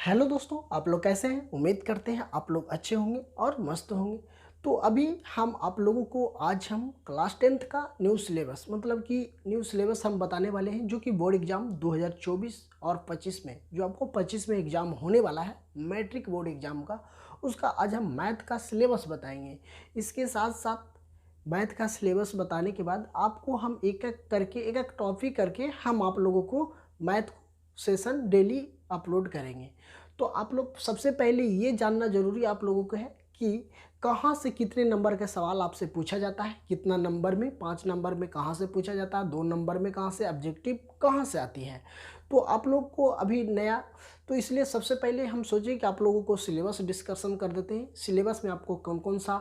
Hello दोस्तों, आप लोग कैसे हैं? उम्मीद करते हैं आप लोग अच्छे होंगे और मस्त होंगे। तो अभी हम आप लोगों को आज हम क्लास 10th का न्यू सिलेबस मतलब कि न्यू सिलेबस हम बताने वाले हैं, जो कि बोर्ड एग्ज़ाम 2024 और 25 में, जो आपको 25 में एग्ज़ाम होने वाला है मैट्रिक बोर्ड एग्ज़ाम का, उसका आज हम मैथ का सिलेबस बताएंगे। इसके साथ साथ मैथ का सिलेबस बताने के बाद आपको हम एक एक टॉपिक करके हम आप लोगों को मैथ सेशन डेली अपलोड करेंगे। तो आप लोग सबसे पहले ये जानना ज़रूरी आप लोगों को है कि कहाँ से कितने नंबर का सवाल आपसे पूछा जाता है, कितना नंबर में, 5 नंबर में कहाँ से पूछा जाता है, 2 नंबर में कहाँ से, ऑब्जेक्टिव कहाँ से आती है। तो आप लोग को अभी नया, तो इसलिए सबसे पहले हम सोचे कि आप लोगों को सिलेबस डिस्कशन कर देते हैं। सिलेबस में आपको कौन कौन सा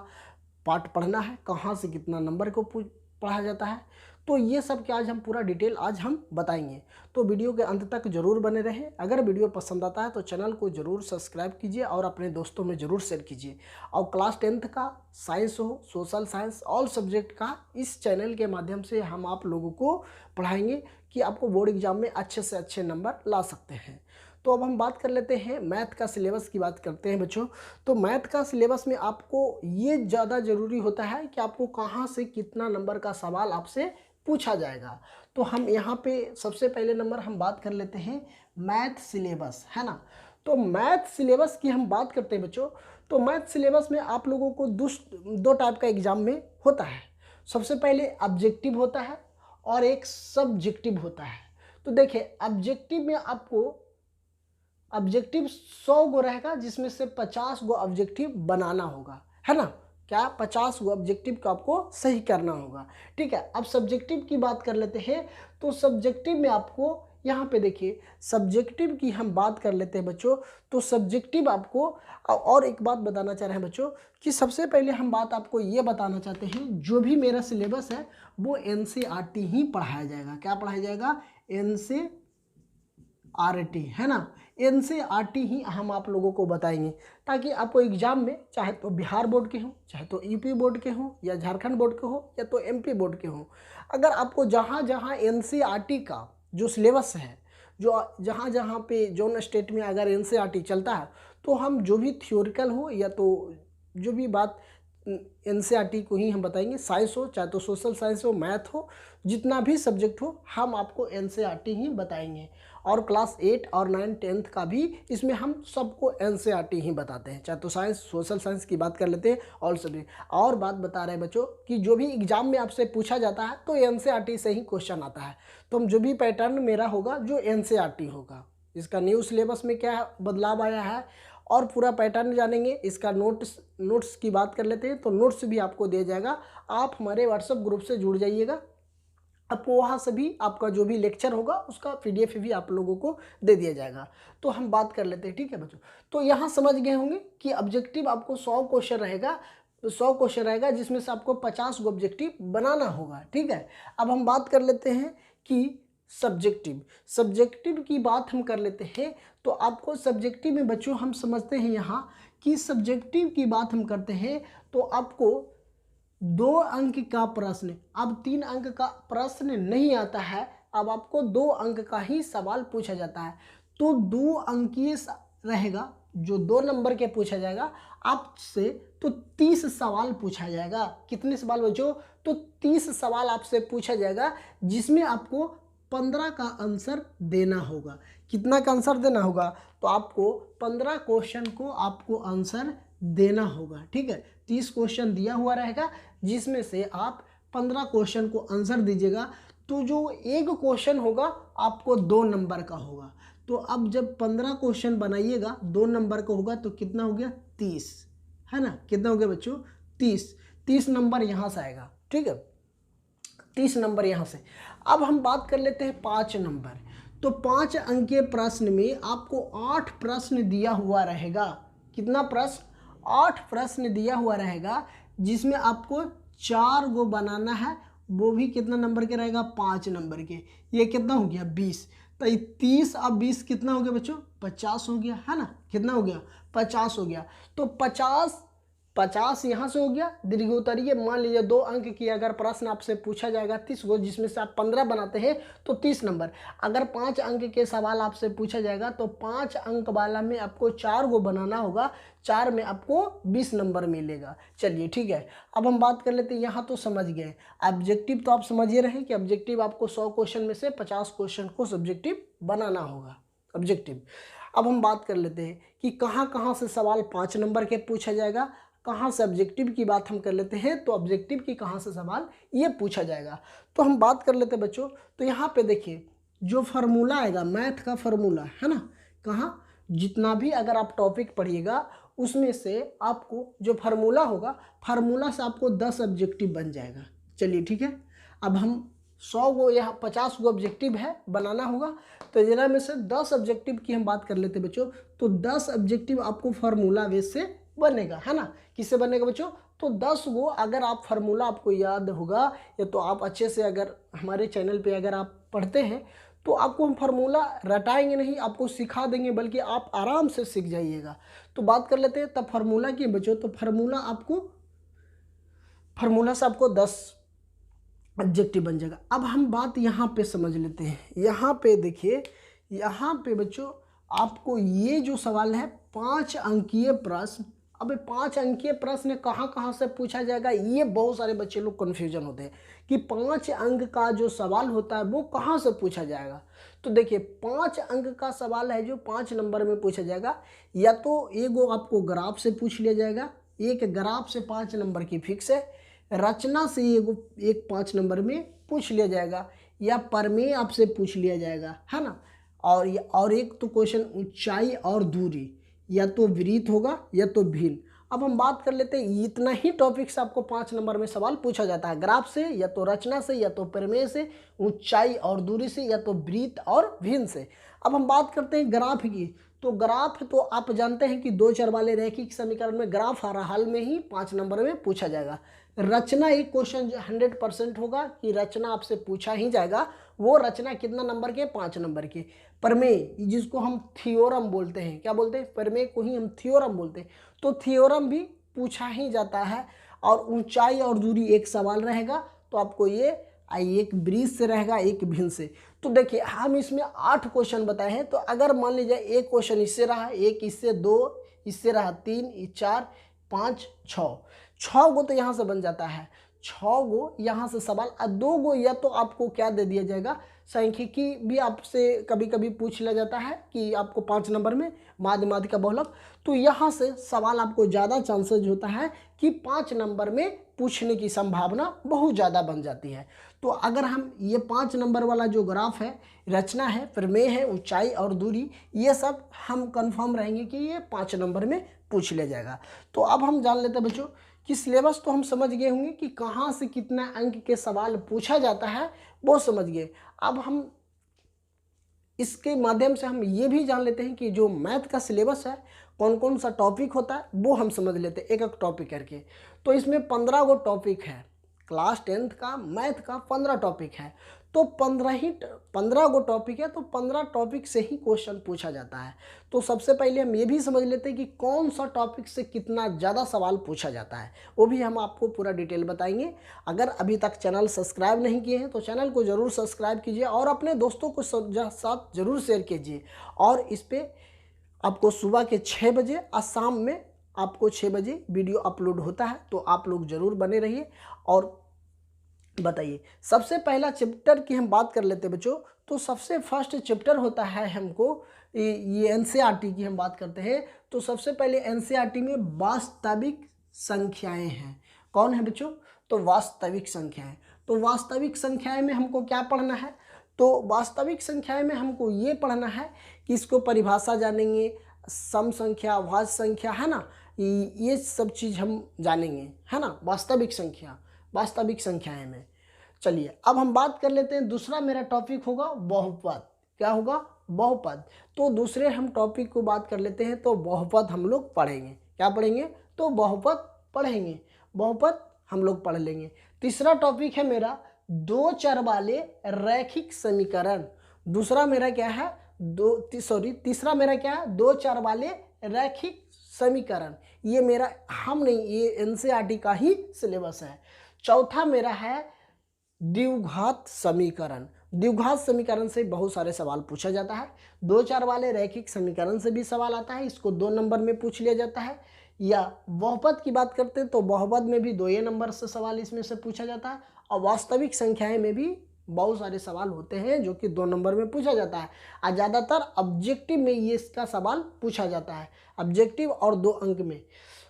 पार्ट पढ़ना है, कहाँ से कितना नंबर को पढ़ा जाता है, तो ये सब के आज हम पूरा डिटेल आज हम बताएंगे। तो वीडियो के अंत तक जरूर बने रहें। अगर वीडियो पसंद आता है तो चैनल को जरूर सब्सक्राइब कीजिए और अपने दोस्तों में ज़रूर शेयर कीजिए। और क्लास 10th का साइंस हो, सोशल साइंस, ऑल सब्जेक्ट का इस चैनल के माध्यम से हम आप लोगों को पढ़ाएंगे कि आपको बोर्ड एग्जाम में अच्छे से अच्छे नंबर ला सकते हैं। तो अब हम बात कर लेते हैं मैथ का सिलेबस की बात करते हैं बच्चों। तो मैथ का सिलेबस में आपको ये ज़्यादा ज़रूरी होता है कि आपको कहाँ से कितना नंबर का सवाल आपसे पूछा जाएगा। तो हम यहाँ पे सबसे पहले नंबर हम बात कर लेते हैं मैथ सिलेबस, है ना। तो मैथ सिलेबस की हम बात करते हैं बच्चों। तो मैथ सिलेबस में आप लोगों को दो टाइप का एग्जाम में होता है। सबसे पहले ऑब्जेक्टिव होता है और एक सब्जेक्टिव होता है। तो देखिए, ऑब्जेक्टिव में आपको ऑब्जेक्टिव 100 गो रहेगा, जिसमें से 50 गो ऑब्जेक्टिव बनाना होगा, है ना। क्या 50 गो ऑब्जेक्टिव को आपको सही करना होगा, ठीक है। अब सब्जेक्टिव की बात कर लेते हैं। तो सब्जेक्टिव में आपको यहाँ पे देखिए, सब्जेक्टिव की हम बात कर लेते हैं बच्चों। तो सब्जेक्टिव आपको, और एक बात बताना चाह रहे हैं बच्चों कि सबसे पहले हम बात आपको ये बताना चाहते हैं, जो भी मेरा सिलेबस है वो एनसीईआरटी ही पढ़ाया जाएगा। क्या पढ़ाया जाएगा? एनसीईआरटी, है ना। एनसीईआरटी ही हम आप लोगों को बताएंगे, ताकि आपको एग्जाम में चाहे तो बिहार बोर्ड के हों, चाहे तो यूपी बोर्ड के हों, या झारखंड बोर्ड के हों, या तो एमपी बोर्ड के हों, अगर आपको जहाँ जहाँ एनसीईआरटी का जो सिलेबस है, जो जहाँ जहाँ पे जोन स्टेट में अगर एनसीईआरटी चलता है, तो हम जो भी थ्योरिकल हो या तो जो भी बात एनसीईआरटी को ही हम बताएंगे। साइंस हो, चाहे तो सोशल साइंस हो, मैथ हो, जितना भी सब्जेक्ट हो, हम आपको एनसीईआरटी ही बताएंगे। और क्लास 8 और 9 10th का भी इसमें हम सबको एनसीईआरटी ही बताते हैं। चाहे तो साइंस, सोशल साइंस की बात कर लेते हैं, ऑल सब्जेक्ट। और बात बता रहे हैं बच्चों कि जो भी एग्जाम में आपसे पूछा जाता है तो एनसीईआरटी से ही क्वेश्चन आता है। तो हम जो भी पैटर्न मेरा होगा जो एनसीईआरटी होगा, इसका न्यू सिलेबस में क्या बदलाव आया है और पूरा पैटर्न जानेंगे। इसका नोट्स की बात कर लेते हैं। तो नोट्स भी आपको दिया जाएगा। आप हमारे व्हाट्सएप ग्रुप से जुड़ जाइएगा, आपको वहाँ से भी आपका जो भी लेक्चर होगा उसका पीडीएफ भी आप लोगों को दे दिया जाएगा। तो हम बात कर लेते हैं, ठीक है बच्चों। तो यहाँ समझ गए होंगे कि ऑब्जेक्टिव आपको 100 क्वेश्चन रहेगा, तो 100 क्वेश्चन रहेगा, जिसमें से आपको 50 गो ऑब्जेक्टिव बनाना होगा, ठीक है। अब हम बात कर लेते हैं कि सब्जेक्टिव की बात हम कर लेते हैं। तो आपको सब्जेक्टिव में बच्चों हम समझते हैं यहाँ कि सब्जेक्टिव की बात हम करते हैं तो आपको 2 अंक का प्रश्न, अब 3 अंक का प्रश्न नहीं आता है, अब आपको 2 अंक का ही सवाल पूछा जाता है। तो 2 अंकीय रहेगा, जो 2 नंबर के पूछा जाएगा आपसे। तो 30 सवाल पूछा जाएगा। कितने सवाल बच्चों? तो 30 सवाल आपसे पूछा जाएगा, जिसमें आपको 15 का आंसर देना होगा। कितना का आंसर देना होगा? तो आपको 15 क्वेश्चन को आपको आंसर देना होगा, ठीक है। 30 क्वेश्चन दिया हुआ रहेगा, जिसमें से आप 15 क्वेश्चन को आंसर दीजिएगा। तो जो एक क्वेश्चन होगा आपको 2 नंबर का होगा। तो अब जब 15 क्वेश्चन बनाइएगा 2 नंबर का होगा, तो कितना हो गया? 30, है ना। कितना हो गया बच्चों? 30 नंबर यहाँ से आएगा, ठीक है। 30 नंबर यहाँ से। अब हम बात कर लेते हैं 5 नंबर। तो 5 अंकीय प्रश्न में आपको 8 प्रश्न दिया हुआ रहेगा। कितना प्रश्न? 8 प्रश्न दिया हुआ रहेगा, जिसमें आपको 4 गो बनाना है। वो भी कितना नंबर के रहेगा? 5 नंबर के। ये कितना हो गया? 20। तो 30 और 20 कितना हो गया बच्चों? 50 हो गया, है ना। कितना हो गया? 50 हो गया। तो 50 50 यहाँ से हो गया, दीर्घोत्तरीय मान लीजिए 2 अंक की अगर प्रश्न आपसे पूछा जाएगा 30 को, जिसमें से आप 15 बनाते हैं तो 30 नंबर। अगर 5 अंक के सवाल आपसे पूछा जाएगा तो 5 अंक वाला में आपको 4 को बनाना होगा, 4 में आपको 20 नंबर मिलेगा। चलिए ठीक है, अब हम बात कर लेते हैं, यहाँ तो समझ गए। ऑब्जेक्टिव तो आप समझिए रहे कि ऑब्जेक्टिव आपको 100 क्वेश्चन में से 50 क्वेश्चन को सब्जेक्टिव बनाना होगा, ऑब्जेक्टिव। अब हम बात कर लेते हैं कि कहाँ कहाँ से सवाल 5 नंबर के पूछा जाएगा, कहाँ से ऑब्जेक्टिव की बात हम कर लेते हैं, तो ऑब्जेक्टिव की कहाँ से सवाल ये पूछा जाएगा। तो हम बात कर लेते हैं बच्चों, तो यहाँ पे देखिए जो फार्मूला आएगा, मैथ का फार्मूला है ना, कहाँ जितना भी अगर आप टॉपिक पढ़िएगा उसमें से आपको जो फार्मूला होगा, फार्मूला से आपको 10 ऑब्जेक्टिव बन जाएगा। चलिए ठीक है, अब हम 100 को यहाँ 50 को ऑब्जेक्टिव है बनाना होगा, तो जरा में से 10 ऑब्जेक्टिव की हम बात कर लेते हैं बच्चों। तो 10 ऑब्जेक्टिव आपको फार्मूला बेस से बनेगा, है ना। किससे बनेगा बच्चों, तो 10 गो अगर आप फार्मूला आपको याद होगा, या तो आप अच्छे से अगर हमारे चैनल पे अगर आप पढ़ते हैं तो आपको हम फार्मूला रटाएंगे नहीं, आपको सिखा देंगे, बल्कि आप आराम से सीख जाइएगा। तो बात कर लेते हैं तब फार्मूला की बच्चों, तो फार्मूला से आपको 10 ऑब्जेक्टिव बन जाएगा। अब हम बात यहाँ पे समझ लेते हैं, यहाँ पे देखिए, यहाँ पे बच्चों आपको ये जो सवाल है 5 अंकीय प्रश्न, अब 5 अंकीय प्रश्न कहाँ कहाँ से पूछा जाएगा, ये बहुत सारे बच्चे लोग कन्फ्यूजन होते हैं कि 5 अंक का जो सवाल होता है वो कहाँ से पूछा जाएगा। तो देखिए 5 अंक का सवाल है जो 5 नंबर में पूछा जाएगा, या तो एगो आपको ग्राफ से पूछ लिया जाएगा, एक ग्राफ से 5 नंबर की फिक्स है, रचना से एक 5 नंबर में पूछ लिया जाएगा, या प्रमेय आपसे पूछ लिया जाएगा, है ना। और एक तो क्वेश्चन ऊंचाई और दूरी, या तो वृत्त होगा या तो भिन्न। अब हम बात कर लेते हैं, इतना ही टॉपिक से आपको 5 नंबर में सवाल पूछा जाता है, ग्राफ से, या तो रचना से, या तो प्रमेय से, ऊंचाई और दूरी से, या तो वृत्त और भिन्न से। अब हम बात करते हैं ग्राफ की, तो ग्राफ तो आप जानते हैं कि 2 चर वाले रैखिक समीकरण में ग्राफ हर हाल में ही 5 नंबर में पूछा जाएगा। रचना एक क्वेश्चन 100% होगा कि रचना आपसे पूछा ही जाएगा, वो रचना कितना नंबर के, 5 नंबर के। प्रमेय जिसको हम थियोरम बोलते हैं, क्या बोलते हैं, प्रमेय को ही हम थियोरम बोलते हैं, तो थियोरम भी पूछा ही जाता है। और ऊंचाई और दूरी एक सवाल रहेगा, तो आपको ये एक ब्रिज से रहेगा, एक भिन्न से। तो देखिए हम इसमें 8 क्वेश्चन बताए हैं, तो अगर मान लीजिए एक क्वेश्चन इससे रहा, एक इससे, 2 इससे रहा, 3, 4, 5, 6 गो तो यहाँ से बन जाता है, 6 गो यहाँ से सवाल, और 2 गो या तो आपको क्या दे दिया जाएगा, सांख्यिकी भी आपसे कभी कभी पूछ लिया जाता है कि आपको 5 नंबर में माध्यमिक बहुलक, तो यहाँ से सवाल आपको ज़्यादा चांसेज होता है कि 5 नंबर में पूछने की संभावना बहुत ज़्यादा बन जाती है। तो अगर हम ये 5 नंबर वाला जो ग्राफ है, रचना है, प्रमेय है, ऊंचाई और दूरी, ये सब हम कंफर्म रहेंगे कि ये 5 नंबर में पूछ लिया जाएगा। तो अब हम जान लेते हैं बच्चों कि सिलेबस तो हम समझ गए होंगे कि कहाँ से कितना अंक के सवाल पूछा जाता है, वो समझ गए। अब हम इसके माध्यम से हम ये भी जान लेते हैं कि जो मैथ का सिलेबस है, कौन कौन सा टॉपिक होता है, वो हम समझ लेते हैं एक एक टॉपिक करके। तो इसमें 15 गो टॉपिक है, क्लास 10th का मैथ का 15 टॉपिक है, तो 15 गो टॉपिक है, तो 15 टॉपिक से ही क्वेश्चन पूछा जाता है। तो सबसे पहले हम ये भी समझ लेते हैं कि कौन सा टॉपिक से कितना ज़्यादा सवाल पूछा जाता है, वो भी हम आपको पूरा डिटेल बताएंगे। अगर अभी तक चैनल सब्सक्राइब नहीं किए हैं तो चैनल को ज़रूर सब्सक्राइब कीजिए और अपने दोस्तों को साथ ज़रूर शेयर कीजिए। और इस पर आपको सुबह के 6 बजे और शाम में आपको 6 बजे वीडियो अपलोड होता है, तो आप लोग ज़रूर बने रहिए। और बताइए, सबसे पहला चैप्टर की हम बात कर लेते हैं बच्चों, तो सबसे फर्स्ट चैप्टर होता है हमको ये एनसीईआरटी की हम बात करते हैं। तो सबसे पहले एनसीईआरटी में वास्तविक संख्याएं हैं। कौन है बच्चों, तो वास्तविक संख्याएं। तो वास्तविक संख्याएं में हमको क्या पढ़ना है, तो वास्तविक संख्याएं में हमको ये पढ़ना है कि इसको परिभाषा जानेंगे, सम संख्या, भाज्य संख्या, है ना, ये सब चीज़ हम जानेंगे, है ना, वास्तविक संख्याएं में। चलिए अब हम बात कर लेते हैं, दूसरा मेरा टॉपिक होगा बहुपद। क्या होगा, बहुपद। तो दूसरे हम टॉपिक को बात कर लेते हैं, तो बहुपद हम लोग पढ़ेंगे। क्या पढ़ेंगे, तो बहुपद पढ़ेंगे, बहुपद हम लोग पढ़ लेंगे। तीसरा टॉपिक है मेरा 2 चर वाले रैखिक समीकरण। दूसरा मेरा क्या है, तीसरा मेरा क्या है, 2 चर वाले रैखिक समीकरण, ये मेरा हम नहीं, ये एनसीईआरटी का ही सिलेबस है। चौथा मेरा है द्विघात समीकरण। द्विघात समीकरण से बहुत सारे सवाल पूछा जाता है। 2-4 वाले रैखिक समीकरण से भी सवाल आता है, इसको 2 नंबर में पूछ लिया जाता है। या बहुपद की बात करते हैं तो बहुपद में भी 2 नंबर से सवाल इसमें से पूछा जाता है। और वास्तविक संख्याएं में भी बहुत सारे सवाल होते हैं जो कि 2 नंबर में पूछा जाता है। और ज़्यादातर ऑब्जेक्टिव में ये इसका सवाल पूछा जाता है, ऑब्जेक्टिव और 2 अंक में।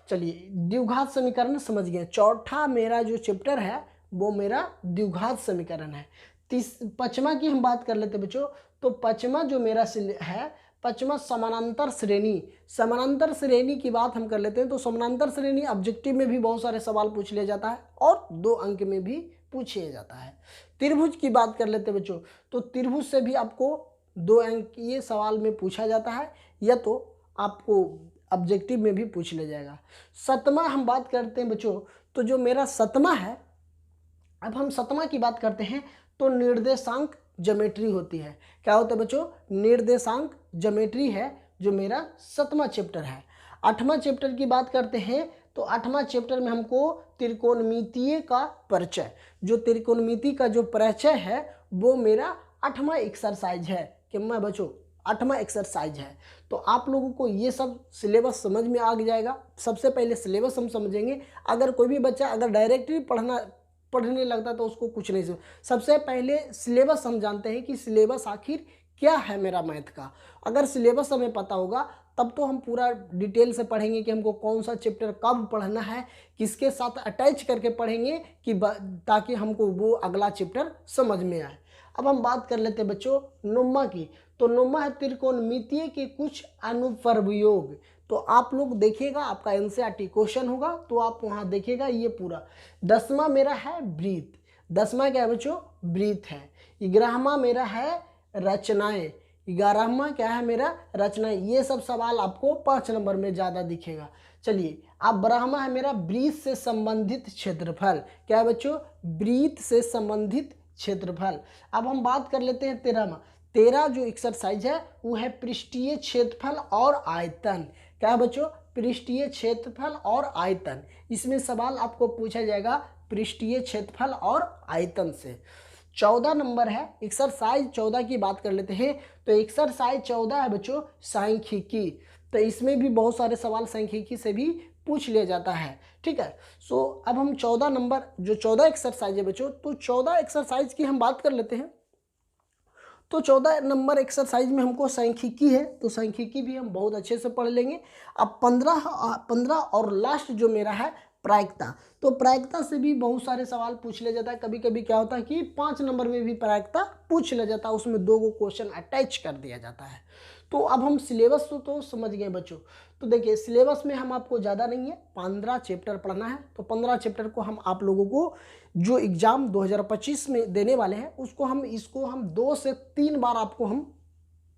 चलिए द्विघात समीकरण समझ गए। चौथा मेरा जो चैप्टर है वो मेरा द्विघात समीकरण है। 5वां की हम बात कर लेते हैं बच्चों। तो 5वां जो मेरा है, 5वां समानांतर श्रेणी। समानांतर श्रेणी की बात हम कर लेते हैं। तो समानांतर श्रेणी ऑब्जेक्टिव में भी बहुत सारे सवाल पूछ लिया जाता है और 2 अंक में भी पूछिए जाता है। त्रिभुज की बात कर लेते हैं बच्चों। तो त्रिभुज से भी आपको 2 अंक ये सवाल में पूछा जाता है, या तो आपको ऑब्जेक्टिव में भी पूछ लिया जाएगा। 7वां हम बात करते हैं बच्चों। तो जो मेरा 7वां है, अब हम 7वां की बात करते हैं तो निर्देशांक ज्योमेट्री होती है। क्या होता है बच्चों? निर्देशांक ज्योमेट्री है जो मेरा 7वां चैप्टर है। 8वां चैप्टर की बात करते हैं तो 8वां चैप्टर में हमको त्रिकोणमितीय का परिचय, जो त्रिकोणमिति का जो परिचय है वो मेरा 8वां एक्सरसाइज है। कि मैं बच्चों 8वां एक्सरसाइज है। तो आप लोगों को ये सब सिलेबस समझ में आ जाएगा। सबसे पहले सिलेबस हम समझेंगे। अगर कोई भी बच्चा अगर डायरेक्टली पढ़ने लगता तो उसको कुछ नहीं समझ। सबसे पहले सिलेबस हम जानते हैं कि सिलेबस आखिर क्या है मेरा मैथ का। अगर सिलेबस हमें पता होगा तब तो हम पूरा डिटेल से पढ़ेंगे कि हमको कौन सा चैप्टर कब पढ़ना है, किसके साथ अटैच करके पढ़ेंगे कि ताकि हमको वो अगला चैप्टर समझ में आए। अब हम बात कर लेते हैं बच्चों 9वां की। तो 9वां है त्रिकोणमितीय के कुछ अनुप्रयोग। तो आप लोग देखिएगा, आपका एनसीईआरटी क्वेश्चन होगा तो आप वहाँ देखिएगा ये पूरा। 10वां मेरा है ब्रीथ। 10वां क्या है बच्चों? ब्रीथ है। 11वां मेरा है रचनाएं। 11वां क्या है मेरा? रचनाएं। ये सब सवाल आपको 5 नंबर में ज़्यादा दिखेगा। चलिए अब 12वां है मेरा ब्रीथ से संबंधित क्षेत्रफल। क्या है बच्चों? ब्रीथ से संबंधित क्षेत्रफल। अब हम बात कर लेते हैं 13वां। 13 जो एक्सरसाइज है वो है पृष्ठीय क्षेत्रफल और आयतन। क्या है बच्चों? पृष्ठीय क्षेत्रफल और आयतन। इसमें सवाल आपको पूछा जाएगा पृष्ठीय क्षेत्रफल और आयतन से। 14 नंबर है एक्सरसाइज 14 की बात कर लेते हैं। तो एक्सरसाइज 14 है बच्चों सांख्यिकी। तो इसमें भी बहुत सारे सवाल सांख्यिकी से भी पूछ लिया जाता है। ठीक है। सो अब हम 14 नंबर जो 14 एक्सरसाइज है बच्चों, तो 14 एक्सरसाइज की हम बात कर लेते हैं। तो 14 नंबर एक्सरसाइज में हमको सांख्यिकी है, तो सांख्यिकी भी हम बहुत अच्छे से पढ़ लेंगे। अब 15 और लास्ट जो मेरा है प्रायिकता। तो प्रायिकता से भी बहुत सारे सवाल पूछ लिया जाता है। कभी कभी क्या होता है कि 5 नंबर में भी प्रायिकता पूछ लिया जाता है, उसमें 2 क्वेश्चन अटैच कर दिया जाता है। तो अब हम सिलेबस तो समझ गए बच्चों। तो देखिए सिलेबस में हम आपको ज़्यादा नहीं है, 15 चैप्टर पढ़ना है। तो 15 चैप्टर को हम आप लोगों को जो एग्ज़ाम 2025 में देने वाले हैं इसको हम 2 से 3 बार आपको हम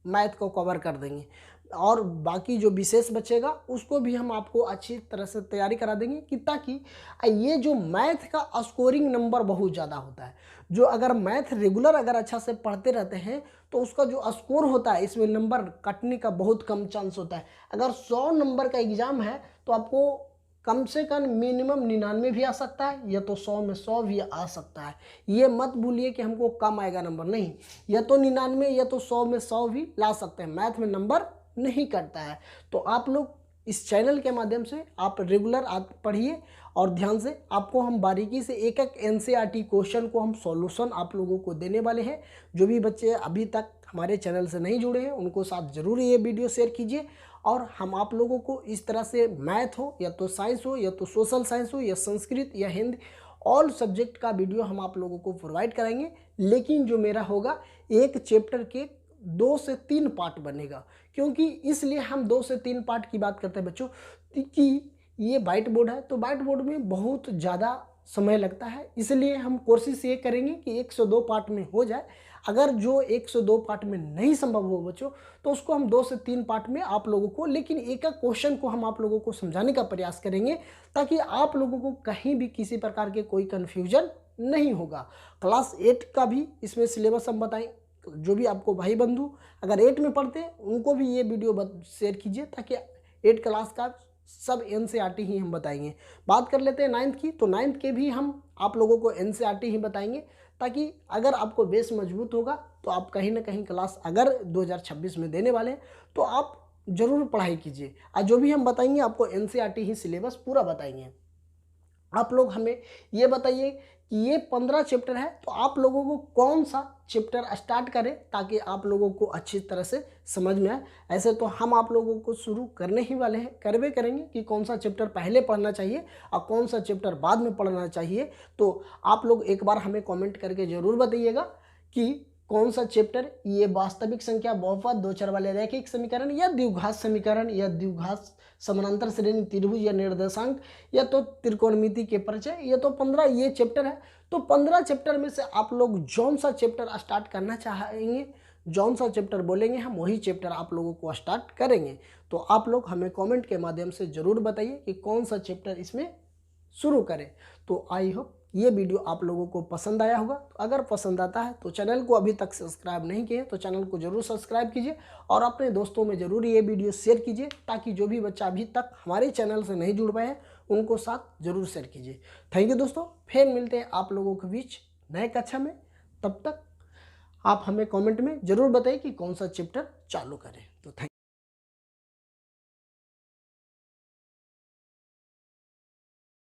मैथ को कवर कर देंगे। और बाकी जो विशेष बचेगा उसको भी हम आपको अच्छी तरह से तैयारी करा देंगे कि ताकि ये जो मैथ का स्कोरिंग नंबर बहुत ज़्यादा होता है। जो अगर मैथ रेगुलर अगर अच्छा से पढ़ते रहते हैं तो उसका जो स्कोर होता है इसमें नंबर कटने का बहुत कम चांस होता है। अगर 100 नंबर का एग्ज़ाम है तो आपको कम से कम मिनिमम 99 भी आ सकता है, या तो 100 में 100 भी आ सकता है। ये मत भूलिए कि हमको कम आएगा नंबर, नहीं, या तो 99 या तो 100 में 100 भी ला सकते हैं। मैथ में नंबर नहीं कटता है। तो आप लोग इस चैनल के माध्यम से आप रेगुलर पढ़िए और ध्यान से। आपको हम बारीकी से एक एक एनसीईआरटी क्वेश्चन को हम सॉल्यूशन आप लोगों को देने वाले हैं। जो भी बच्चे अभी तक हमारे चैनल से नहीं जुड़े हैं उनको साथ ज़रूर ये वीडियो शेयर कीजिए। और हम आप लोगों को इस तरह से मैथ हो या तो साइंस हो या तो सोशल साइंस हो या संस्कृत या हिंदी, ऑल सब्जेक्ट का वीडियो हम आप लोगों को प्रोवाइड कराएंगे। लेकिन जो मेरा होगा एक चैप्टर के 2 से 3 पार्ट बनेगा। क्योंकि इसलिए हम 2 से 3 पार्ट की बात करते हैं बच्चों कि ये वाइट बोर्ड है, तो वाइट बोर्ड में बहुत ज़्यादा समय लगता है। इसलिए हम कोशिश ये करेंगे कि 102 पार्ट में हो जाए। अगर जो 102 पार्ट में नहीं संभव हो बच्चों तो उसको हम 2 से 3 पार्ट में आप लोगों को, लेकिन एक एक क्वेश्चन को हम आप लोगों को समझाने का प्रयास करेंगे ताकि आप लोगों को कहीं भी किसी प्रकार के कोई कन्फ्यूजन नहीं होगा। क्लास 8 का भी इसमें सिलेबस हम बताएं। जो भी आपको भाई बंधु अगर 8 में पढ़ते हैं उनको भी ये वीडियो शेयर कीजिए ताकि 8 क्लास का सब एनसीईआरटी ही हम बताएंगे। बात कर लेते हैं 9th की, तो 9th के भी हम आप लोगों को एनसीईआरटी ही बताएंगे, ताकि अगर आपको बेस मजबूत होगा तो आप कहीं ना कहीं क्लास अगर 2026 में देने वाले हैं तो आप ज़रूर पढ़ाई कीजिए। और जो भी हम बताएंगे आपको एनसीईआरटी ही सिलेबस पूरा बताएंगे। आप लोग हमें ये बताइए कि ये 15 चैप्टर है, तो आप लोगों को कौन सा चैप्टर स्टार्ट करें ताकि आप लोगों को अच्छी तरह से समझ में आए। ऐसे तो हम आप लोगों को शुरू करने ही वाले हैं, करवे करेंगे कि कौन सा चैप्टर पहले पढ़ना चाहिए और कौन सा चैप्टर बाद में पढ़ना चाहिए। तो आप लोग एक बार हमें कमेंट करके ज़रूर बताइएगा कि कौन सा चैप्टर, ये वास्तविक संख्या, बहुपद, दो चर वाले रैखिक समीकरण या द्विघात समीकरण या द्विघात समानांतर श्रेणी त्रिभुज या निर्देशांक या तो त्रिकोणमिति के परिचय, ये तो 15 ये चैप्टर है। तो 15 चैप्टर में से आप लोग जौन सा चैप्टर स्टार्ट करना चाहेंगे, जौन सा चैप्टर बोलेंगे हम वही चैप्टर आप लोगों को स्टार्ट करेंगे। तो आप लोग हमें कमेंट के माध्यम से ज़रूर बताइए कि कौन सा चैप्टर इसमें शुरू करें। तो आई होप ये वीडियो आप लोगों को पसंद आया होगा। तो अगर पसंद आता है तो चैनल को अभी तक सब्सक्राइब नहीं किए तो चैनल को जरूर सब्सक्राइब कीजिए और अपने दोस्तों में ज़रूर ये वीडियो शेयर कीजिए, ताकि जो भी बच्चा अभी तक हमारे चैनल से नहीं जुड़ पाए हैं उनको साथ जरूर शेयर कीजिए। थैंक यू दोस्तों, फिर मिलते हैं आप लोगों के बीच नए कक्षा में। तब तक आप हमें कॉमेंट में ज़रूर बताइए कि कौन सा चैप्टर चालू करें। तो थैंक